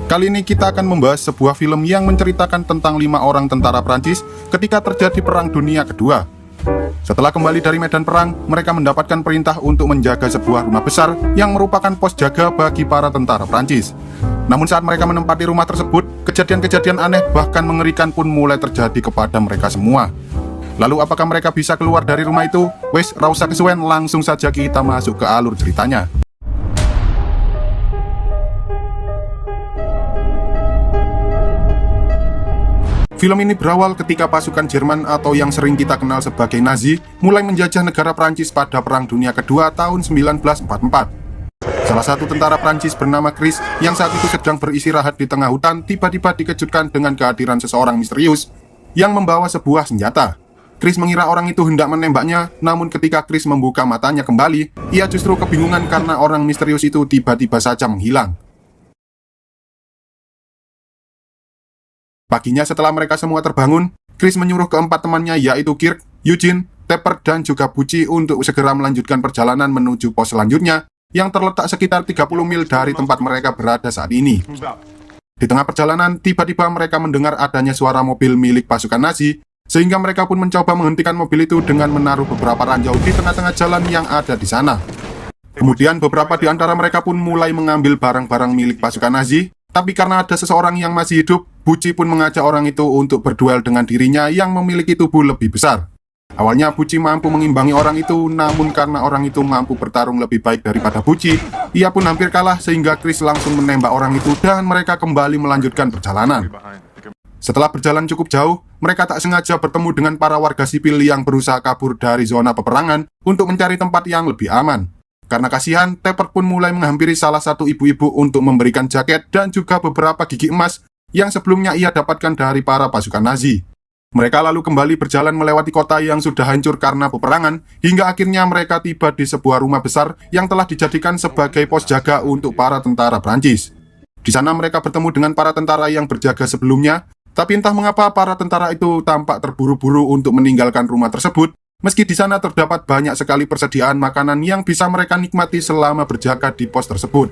Kali ini kita akan membahas sebuah film yang menceritakan tentang 5 orang tentara Prancis ketika terjadi Perang Dunia Kedua. Setelah kembali dari medan perang, mereka mendapatkan perintah untuk menjaga sebuah rumah besar yang merupakan pos jaga bagi para tentara Prancis. Namun saat mereka menempati rumah tersebut, kejadian-kejadian aneh bahkan mengerikan pun mulai terjadi kepada mereka semua. Lalu apakah mereka bisa keluar dari rumah itu? Wes, ra usah kesuwen, langsung saja kita masuk ke alur ceritanya. Film ini berawal ketika pasukan Jerman atau yang sering kita kenal sebagai Nazi mulai menjajah negara Prancis pada Perang Dunia Kedua tahun 1944. Salah satu tentara Prancis bernama Chris yang saat itu sedang beristirahat di tengah hutan tiba-tiba dikejutkan dengan kehadiran seseorang misterius yang membawa sebuah senjata. Chris mengira orang itu hendak menembaknya, namun ketika Chris membuka matanya kembali, ia justru kebingungan karena orang misterius itu tiba-tiba saja menghilang. Paginya setelah mereka semua terbangun, Chris menyuruh keempat temannya yaitu Kirk, Eugene, Tepper, dan juga Bucci untuk segera melanjutkan perjalanan menuju pos selanjutnya yang terletak sekitar 30 mil dari tempat mereka berada saat ini. Di tengah perjalanan, tiba-tiba mereka mendengar adanya suara mobil milik pasukan Nazi, sehingga mereka pun mencoba menghentikan mobil itu dengan menaruh beberapa ranjau di tengah-tengah jalan yang ada di sana. Kemudian beberapa di antara mereka pun mulai mengambil barang-barang milik pasukan Nazi, tapi karena ada seseorang yang masih hidup, Bucci pun mengajak orang itu untuk berduel dengan dirinya yang memiliki tubuh lebih besar. Awalnya Bucci mampu mengimbangi orang itu, namun karena orang itu mampu bertarung lebih baik daripada Bucci, ia pun hampir kalah sehingga Chris langsung menembak orang itu dan mereka kembali melanjutkan perjalanan. Setelah berjalan cukup jauh, mereka tak sengaja bertemu dengan para warga sipil yang berusaha kabur dari zona peperangan untuk mencari tempat yang lebih aman. Karena kasihan, Tepper pun mulai menghampiri salah satu ibu-ibu untuk memberikan jaket dan juga beberapa gigi emas yang sebelumnya ia dapatkan dari para pasukan Nazi. Mereka lalu kembali berjalan melewati kota yang sudah hancur karena peperangan, hingga akhirnya mereka tiba di sebuah rumah besar yang telah dijadikan sebagai pos jaga untuk para tentara Prancis. Di sana mereka bertemu dengan para tentara yang berjaga sebelumnya, tapi entah mengapa para tentara itu tampak terburu-buru untuk meninggalkan rumah tersebut, meski di sana terdapat banyak sekali persediaan makanan yang bisa mereka nikmati selama berjaga di pos tersebut.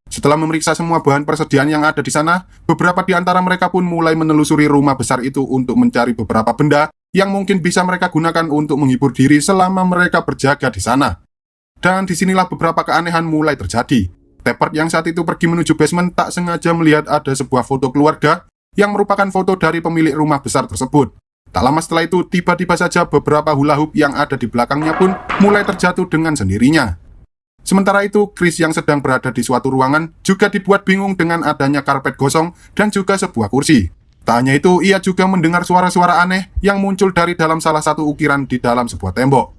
Setelah memeriksa semua bahan persediaan yang ada di sana, beberapa di antara mereka pun mulai menelusuri rumah besar itu untuk mencari beberapa benda yang mungkin bisa mereka gunakan untuk menghibur diri selama mereka berjaga di sana. Dan disinilah beberapa keanehan mulai terjadi. Tepper yang saat itu pergi menuju basement tak sengaja melihat ada sebuah foto keluarga yang merupakan foto dari pemilik rumah besar tersebut. Tak lama setelah itu, tiba-tiba saja beberapa hula hoop yang ada di belakangnya pun mulai terjatuh dengan sendirinya. Sementara itu, Chris yang sedang berada di suatu ruangan juga dibuat bingung dengan adanya karpet gosong dan juga sebuah kursi. Tak hanya itu, ia juga mendengar suara-suara aneh yang muncul dari dalam salah satu ukiran di dalam sebuah tembok.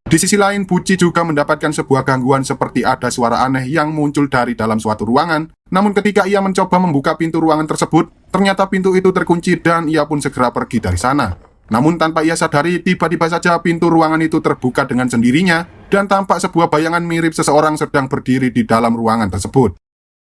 Di sisi lain, Bucci juga mendapatkan sebuah gangguan seperti ada suara aneh yang muncul dari dalam suatu ruangan. Namun ketika ia mencoba membuka pintu ruangan tersebut, ternyata pintu itu terkunci dan ia pun segera pergi dari sana. Namun tanpa ia sadari, tiba-tiba saja pintu ruangan itu terbuka dengan sendirinya dan tampak sebuah bayangan mirip seseorang sedang berdiri di dalam ruangan tersebut.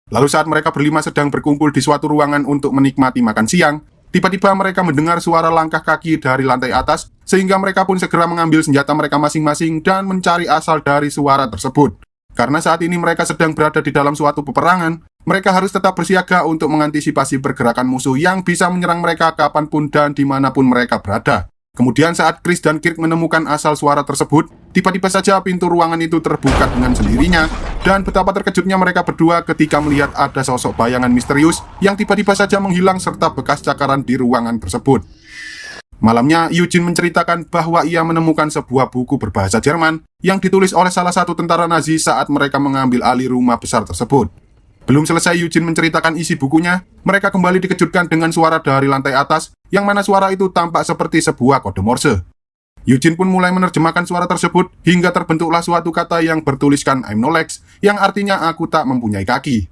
Lalu saat mereka berlima sedang berkumpul di suatu ruangan untuk menikmati makan siang, tiba-tiba mereka mendengar suara langkah kaki dari lantai atas, sehingga mereka pun segera mengambil senjata mereka masing-masing dan mencari asal dari suara tersebut. Karena saat ini mereka sedang berada di dalam suatu peperangan, mereka harus tetap bersiaga untuk mengantisipasi pergerakan musuh yang bisa menyerang mereka kapanpun dan dimanapun mereka berada. Kemudian saat Chris dan Kirk menemukan asal suara tersebut, tiba-tiba saja pintu ruangan itu terbuka dengan sendirinya, dan betapa terkejutnya mereka berdua ketika melihat ada sosok bayangan misterius yang tiba-tiba saja menghilang serta bekas cakaran di ruangan tersebut. Malamnya, Eugene menceritakan bahwa ia menemukan sebuah buku berbahasa Jerman yang ditulis oleh salah satu tentara Nazi saat mereka mengambil alih rumah besar tersebut. Belum selesai Eugene menceritakan isi bukunya, mereka kembali dikejutkan dengan suara dari lantai atas, yang mana suara itu tampak seperti sebuah kode Morse. Eugene pun mulai menerjemahkan suara tersebut, hingga terbentuklah suatu kata yang bertuliskan I'm no legs, yang artinya aku tak mempunyai kaki.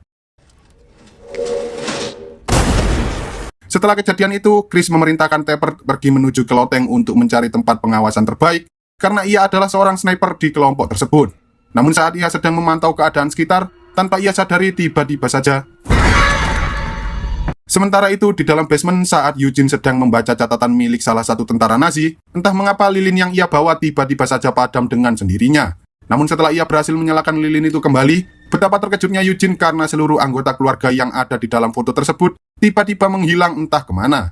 Setelah kejadian itu, Chris memerintahkan Tepper pergi menuju ke loteng untuk mencari tempat pengawasan terbaik, karena ia adalah seorang sniper di kelompok tersebut. Namun saat ia sedang memantau keadaan sekitar, tanpa ia sadari tiba-tiba saja. Sementara itu, di dalam basement saat Eugene sedang membaca catatan milik salah satu tentara Nazi, entah mengapa lilin yang ia bawa tiba-tiba saja padam dengan sendirinya. Namun setelah ia berhasil menyalakan lilin itu kembali, Betapa terkejutnya Eugene karena seluruh anggota keluarga yang ada di dalam foto tersebut tiba-tiba menghilang entah kemana.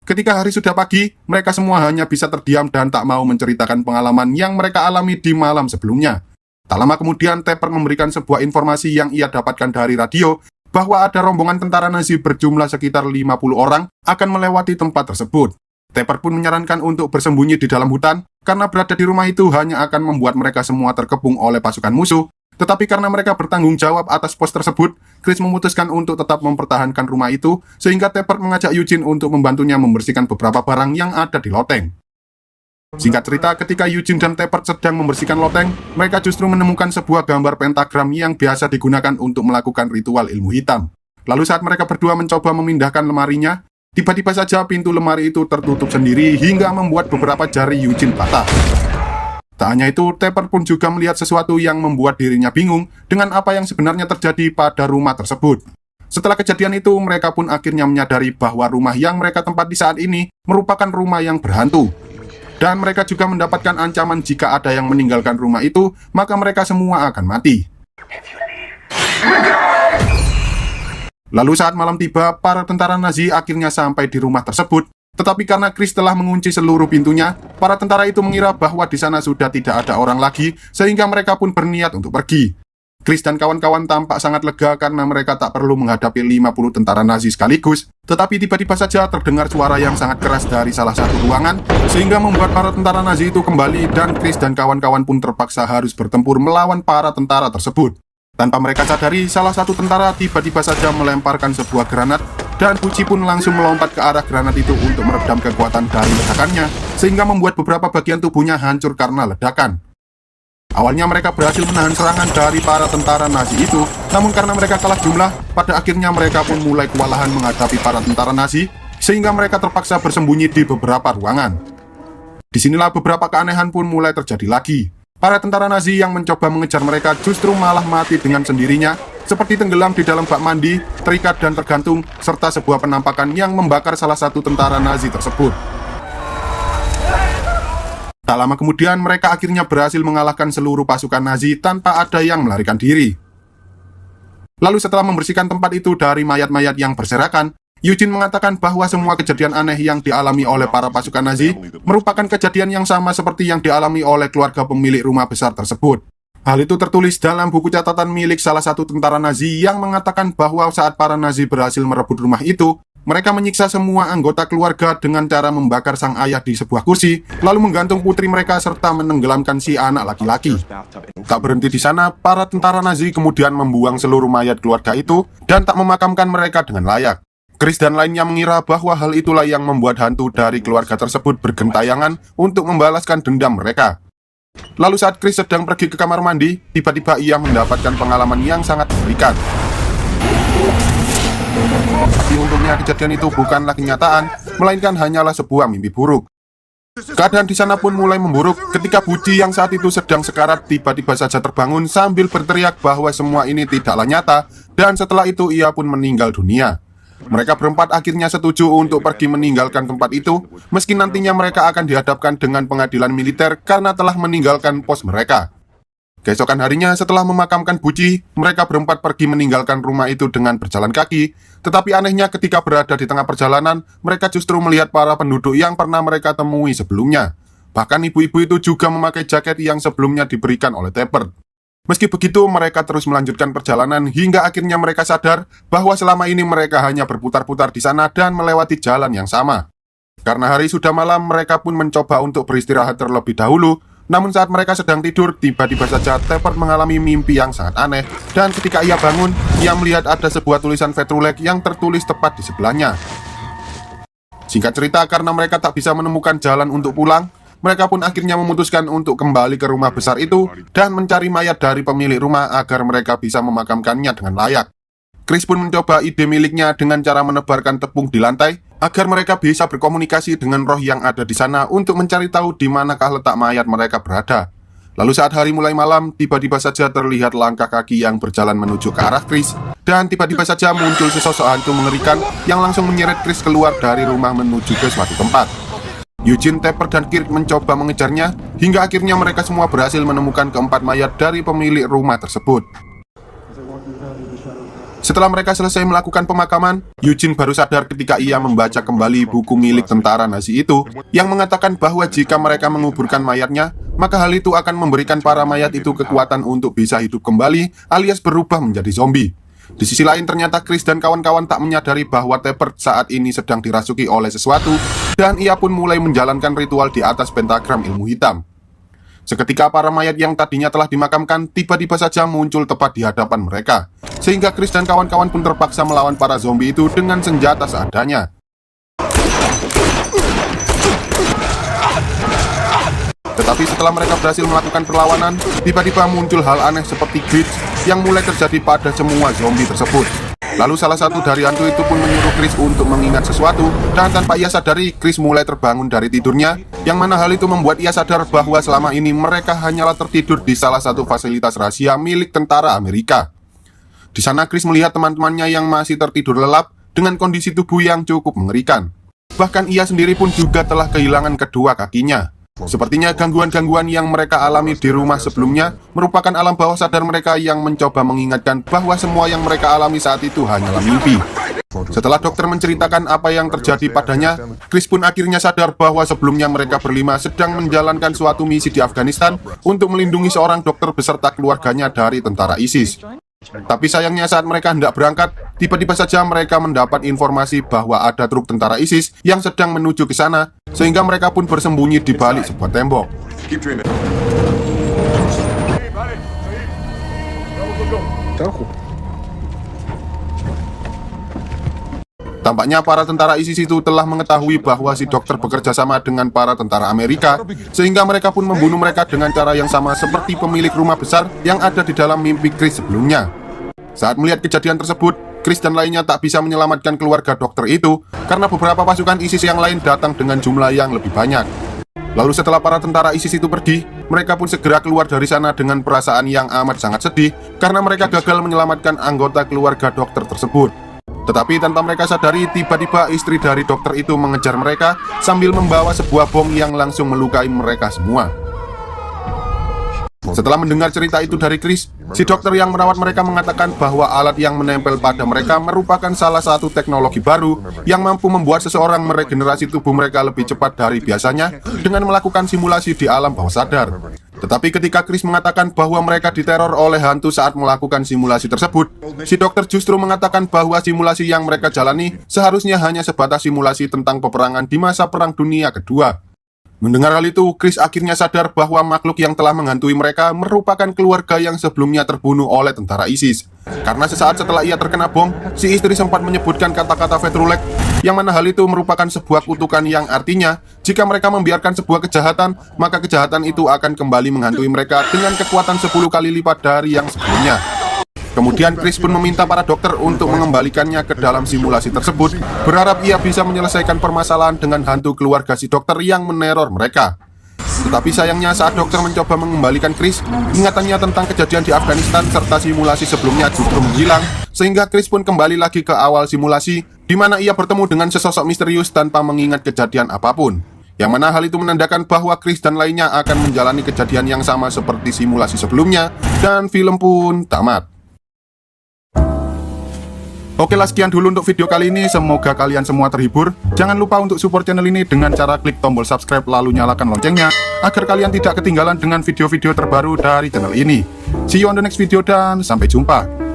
Ketika hari sudah pagi, mereka semua hanya bisa terdiam dan tak mau menceritakan pengalaman yang mereka alami di malam sebelumnya. Tak lama kemudian, Tepper memberikan sebuah informasi yang ia dapatkan dari radio bahwa ada rombongan tentara Nazi berjumlah sekitar 50 orang akan melewati tempat tersebut. Tepper pun menyarankan untuk bersembunyi di dalam hutan karena berada di rumah itu hanya akan membuat mereka semua terkepung oleh pasukan musuh. Tetapi karena mereka bertanggung jawab atas pos tersebut, Chris memutuskan untuk tetap mempertahankan rumah itu, sehingga Tepper mengajak Eugene untuk membantunya membersihkan beberapa barang yang ada di loteng. Singkat cerita, ketika Eugene dan Tepper sedang membersihkan loteng, mereka justru menemukan sebuah gambar pentagram yang biasa digunakan untuk melakukan ritual ilmu hitam. Lalu saat mereka berdua mencoba memindahkan lemarinya, tiba-tiba saja pintu lemari itu tertutup sendiri hingga membuat beberapa jari Eugene patah. Tak hanya itu, Tepper pun juga melihat sesuatu yang membuat dirinya bingung dengan apa yang sebenarnya terjadi pada rumah tersebut. Setelah kejadian itu, mereka pun akhirnya menyadari bahwa rumah yang mereka tempati saat ini merupakan rumah yang berhantu. Dan mereka juga mendapatkan ancaman jika ada yang meninggalkan rumah itu, maka mereka semua akan mati. Lalu saat malam tiba, para tentara Nazi akhirnya sampai di rumah tersebut. Tetapi karena Chris telah mengunci seluruh pintunya, para tentara itu mengira bahwa di sana sudah tidak ada orang lagi, sehingga mereka pun berniat untuk pergi. Chris dan kawan-kawan tampak sangat lega karena mereka tak perlu menghadapi 50 tentara Nazi sekaligus. Tetapi tiba-tiba saja terdengar suara yang sangat keras dari salah satu ruangan, sehingga membuat para tentara Nazi itu kembali dan Chris dan kawan-kawan pun terpaksa harus bertempur melawan para tentara tersebut. Tanpa mereka sadari, salah satu tentara tiba-tiba saja melemparkan sebuah granat, dan Pucci pun langsung melompat ke arah granat itu untuk meredam kekuatan dari ledakannya, sehingga membuat beberapa bagian tubuhnya hancur karena ledakan. Awalnya mereka berhasil menahan serangan dari para tentara Nazi itu, namun karena mereka kalah jumlah, pada akhirnya mereka pun mulai kewalahan menghadapi para tentara Nazi, sehingga mereka terpaksa bersembunyi di beberapa ruangan. Disinilah beberapa keanehan pun mulai terjadi lagi. Para tentara Nazi yang mencoba mengejar mereka justru malah mati dengan sendirinya, seperti tenggelam di dalam bak mandi, terikat dan tergantung, serta sebuah penampakan yang membakar salah satu tentara Nazi tersebut. Tak lama kemudian, mereka akhirnya berhasil mengalahkan seluruh pasukan Nazi tanpa ada yang melarikan diri. Lalu setelah membersihkan tempat itu dari mayat-mayat yang berserakan, Eugene mengatakan bahwa semua kejadian aneh yang dialami oleh para pasukan Nazi merupakan kejadian yang sama seperti yang dialami oleh keluarga pemilik rumah besar tersebut. Hal itu tertulis dalam buku catatan milik salah satu tentara Nazi yang mengatakan bahwa saat para Nazi berhasil merebut rumah itu, mereka menyiksa semua anggota keluarga dengan cara membakar sang ayah di sebuah kursi, lalu menggantung putri mereka serta menenggelamkan si anak laki-laki. Tak berhenti di sana, para tentara Nazi kemudian membuang seluruh mayat keluarga itu dan tak memakamkan mereka dengan layak. Chris dan lainnya mengira bahwa hal itulah yang membuat hantu dari keluarga tersebut bergentayangan untuk membalaskan dendam mereka. Lalu saat Chris sedang pergi ke kamar mandi, tiba-tiba ia mendapatkan pengalaman yang sangat mengerikan. Tapi untungnya kejadian itu bukanlah kenyataan, melainkan hanyalah sebuah mimpi buruk. Keadaan di sana pun mulai memburuk ketika Pucci yang saat itu sedang sekarat tiba-tiba saja terbangun sambil berteriak bahwa semua ini tidaklah nyata, dan setelah itu ia pun meninggal dunia. Mereka berempat akhirnya setuju untuk pergi meninggalkan tempat itu, meski nantinya mereka akan dihadapkan dengan pengadilan militer karena telah meninggalkan pos mereka. Keesokan harinya setelah memakamkan Pucci, mereka berempat pergi meninggalkan rumah itu dengan berjalan kaki, tetapi anehnya ketika berada di tengah perjalanan, mereka justru melihat para penduduk yang pernah mereka temui sebelumnya. Bahkan ibu-ibu itu juga memakai jaket yang sebelumnya diberikan oleh Tepper. Meski begitu, mereka terus melanjutkan perjalanan hingga akhirnya mereka sadar bahwa selama ini mereka hanya berputar-putar di sana dan melewati jalan yang sama. Karena hari sudah malam, mereka pun mencoba untuk beristirahat terlebih dahulu. Namun saat mereka sedang tidur, tiba-tiba saja Tepper mengalami mimpi yang sangat aneh. Dan ketika ia bangun, ia melihat ada sebuah tulisan Vetrulek yang tertulis tepat di sebelahnya. Singkat cerita, karena mereka tak bisa menemukan jalan untuk pulang, mereka pun akhirnya memutuskan untuk kembali ke rumah besar itu dan mencari mayat dari pemilik rumah agar mereka bisa memakamkannya dengan layak. Chris pun mencoba ide miliknya dengan cara menebarkan tepung di lantai agar mereka bisa berkomunikasi dengan roh yang ada di sana untuk mencari tahu di manakah letak mayat mereka berada. Lalu saat hari mulai malam, tiba-tiba saja terlihat langkah kaki yang berjalan menuju ke arah Chris, dan tiba-tiba saja muncul sesosok hantu mengerikan yang langsung menyeret Chris keluar dari rumah menuju ke suatu tempat. Eugene, Tepper, dan Kirk mencoba mengejarnya, hingga akhirnya mereka semua berhasil menemukan keempat mayat dari pemilik rumah tersebut. Setelah mereka selesai melakukan pemakaman, Eugene baru sadar ketika ia membaca kembali buku milik tentara Nazi itu yang mengatakan bahwa jika mereka menguburkan mayatnya, maka hal itu akan memberikan para mayat itu kekuatan untuk bisa hidup kembali alias berubah menjadi zombie. Di sisi lain ternyata Chris dan kawan-kawan tak menyadari bahwa Tepper saat ini sedang dirasuki oleh sesuatu dan ia pun mulai menjalankan ritual di atas pentagram ilmu hitam. Seketika para mayat yang tadinya telah dimakamkan tiba-tiba saja muncul tepat di hadapan mereka, sehingga Chris dan kawan-kawan pun terpaksa melawan para zombie itu dengan senjata seadanya. Tetapi setelah mereka berhasil melakukan perlawanan, tiba-tiba muncul hal aneh seperti glitch yang mulai terjadi pada semua zombie tersebut. Lalu salah satu dari hantu itu pun menyuruh Chris untuk mengingat sesuatu, dan tanpa ia sadari, Chris mulai terbangun dari tidurnya, yang mana hal itu membuat ia sadar bahwa selama ini mereka hanyalah tertidur di salah satu fasilitas rahasia milik tentara Amerika. Di sana Chris melihat teman-temannya yang masih tertidur lelap dengan kondisi tubuh yang cukup mengerikan. Bahkan ia sendiri pun juga telah kehilangan kedua kakinya. Sepertinya gangguan-gangguan yang mereka alami di rumah sebelumnya merupakan alam bawah sadar mereka yang mencoba mengingatkan bahwa semua yang mereka alami saat itu hanyalah mimpi. Setelah dokter menceritakan apa yang terjadi padanya, Chris pun akhirnya sadar bahwa sebelumnya mereka berlima sedang menjalankan suatu misi di Afghanistan untuk melindungi seorang dokter beserta keluarganya dari tentara ISIS. Tapi sayangnya saat mereka hendak berangkat, tiba-tiba saja mereka mendapat informasi bahwa ada truk tentara ISIS yang sedang menuju ke sana, sehingga mereka pun bersembunyi di balik sebuah tembok. Tampaknya para tentara ISIS itu telah mengetahui bahwa si dokter bekerja sama dengan para tentara Amerika, sehingga mereka pun membunuh mereka dengan cara yang sama seperti pemilik rumah besar yang ada di dalam mimpi Chris sebelumnya. Saat melihat kejadian tersebut, Chris dan lainnya tak bisa menyelamatkan keluarga dokter itu karena beberapa pasukan ISIS yang lain datang dengan jumlah yang lebih banyak. Lalu setelah para tentara ISIS itu pergi, mereka pun segera keluar dari sana dengan perasaan yang amat sangat sedih karena mereka gagal menyelamatkan anggota keluarga dokter tersebut. Tetapi tanpa mereka sadari, tiba-tiba istri dari dokter itu mengejar mereka sambil membawa sebuah bom yang langsung melukai mereka semua. Setelah mendengar cerita itu dari Chris, si dokter yang merawat mereka mengatakan bahwa alat yang menempel pada mereka merupakan salah satu teknologi baru yang mampu membuat seseorang meregenerasi tubuh mereka lebih cepat dari biasanya dengan melakukan simulasi di alam bawah sadar. Tetapi ketika Chris mengatakan bahwa mereka diteror oleh hantu saat melakukan simulasi tersebut, si dokter justru mengatakan bahwa simulasi yang mereka jalani seharusnya hanya sebatas simulasi tentang peperangan di masa Perang Dunia Kedua. Mendengar hal itu, Chris akhirnya sadar bahwa makhluk yang telah menghantui mereka merupakan keluarga yang sebelumnya terbunuh oleh tentara ISIS. Karena sesaat setelah ia terkena bom, si istri sempat menyebutkan kata-kata Vetrulek, yang mana hal itu merupakan sebuah kutukan yang artinya, jika mereka membiarkan sebuah kejahatan, maka kejahatan itu akan kembali menghantui mereka dengan kekuatan 10 kali lipat dari yang sebelumnya. Kemudian Chris pun meminta para dokter untuk mengembalikannya ke dalam simulasi tersebut, berharap ia bisa menyelesaikan permasalahan dengan hantu keluarga si dokter yang meneror mereka. Tetapi sayangnya saat dokter mencoba mengembalikan Chris, ingatannya tentang kejadian di Afghanistan serta simulasi sebelumnya justru menghilang, sehingga Chris pun kembali lagi ke awal simulasi, di mana ia bertemu dengan sesosok misterius tanpa mengingat kejadian apapun. Yang mana hal itu menandakan bahwa Chris dan lainnya akan menjalani kejadian yang sama seperti simulasi sebelumnya, dan film pun tamat. Oke lah, sekian dulu untuk video kali ini, semoga kalian semua terhibur. Jangan lupa untuk support channel ini dengan cara klik tombol subscribe lalu nyalakan loncengnya, agar kalian tidak ketinggalan dengan video-video terbaru dari channel ini. See you on the next video dan sampai jumpa.